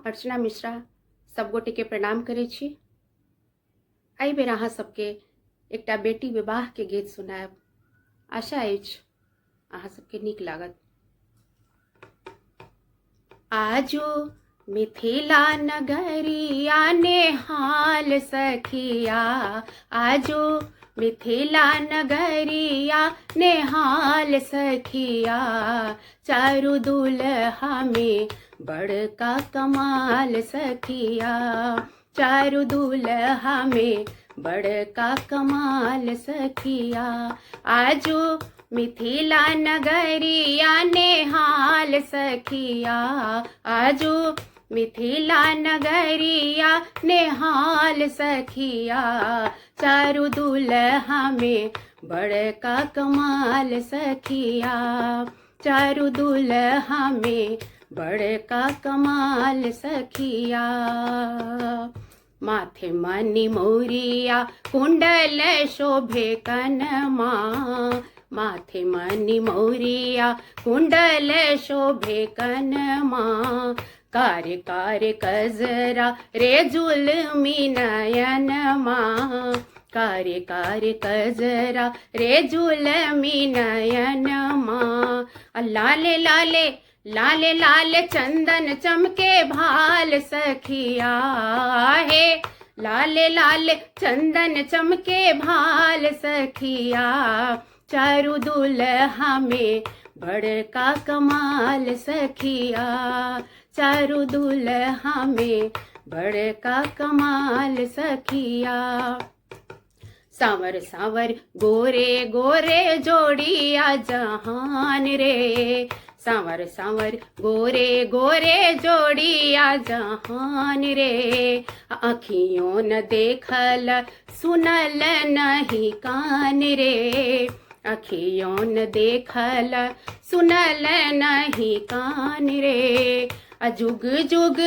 अर्चना मिश्रा सब गोटे के प्रणाम करे छी। एहि बेर अहाँ सबके एकटा बेटी विवाह के गीत सुनायब। आशा अछि अहाँ सबके नीक लागत। आजो मिथिला नगरिया नेहाल सखिया, आजो मिथिला नगरिया नेहाल सखिया, चारु दुल्हा में बड़का कमाल सखिया, चारु दुल्हा में बड़का कमाल सखिया, आजो मिथिला नगरिया नेहाल सखिया, आजो मिथिला नगरिया नेहाल सखिया, चारु दुल्हा में बड़का कमाल सखिया, चारु दुल्हा में बड़का कमाल सखिया। माथे मणि मौरिया कुंडल शोभे कनमा, माथे मणि मौरिया कुंडल शोभे कनमा, कार्य कार्य कजरा रे जुलमी नयनमा, कार्य कार्य कजरा रे जुलमी नयनमा, लाले लाले लाले लाले चंदन चमके भाल सखिया हे, लाले लाले चंदन चमके भाल सखिया, चारु दुल्हा में बड़का कमाल सखिया, चारु दुल्हा में बड़का कमाल सखिया। सांवर सांवर गोरे गोरे जोड़िया जहान रे, सांवर सांवर गोरे गोरे जोड़िया जहान रे, आँखियों न देखल सुनल नहीं कान रे, आँखियों न देखल सुनल नहीं कान रे, अजुग जुग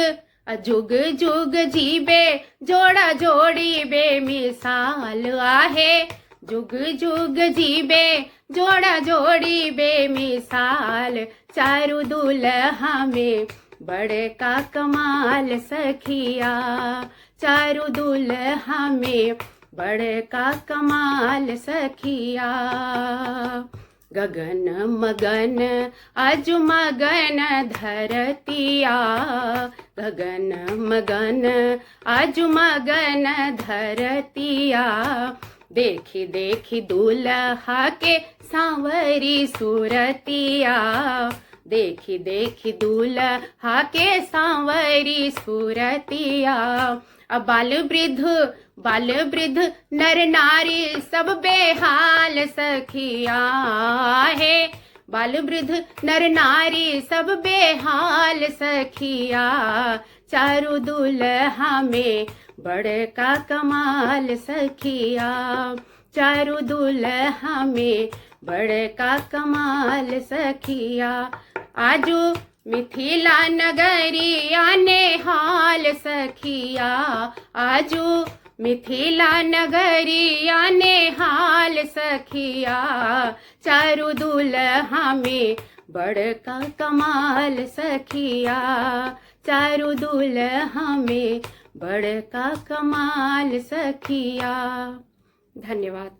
जुग जुग जीबे जोड़ा जोड़ी बेमिसाल आहे, जुग जुग जीबे जोड़ा जोड़ी बेमिसाल, चारु दुल्हा में बड़का कमाल सखिया, चारु दुल्हा में बड़का कमाल सखिया। गगन मगन आज मगन धरतिया, गगन मगन आज मगन धरतिया, देखी देखी दुल्हा के सांवरी सूरतिया, देखी देखी दुल्हा के सांवरी सूरतिया, बाल वृद्ध नर नारी सब बेहाल सखिया हे, बाल वृद्ध नर नारी सब बेहाल सखिया, चारु दुल्हा में बड़का कमाल सखिया, चारु दुल्हा में बड़का कमाल सखिया, आजो मिथिला नगरिया नेहाल सखिया, आजो मिथिला नगरिया नेहाल सखिया, चारु दुल्हा में बड़का कमाल सखिया, चारु दुल्हा में बड़का कमाल सखिया। धन्यवाद।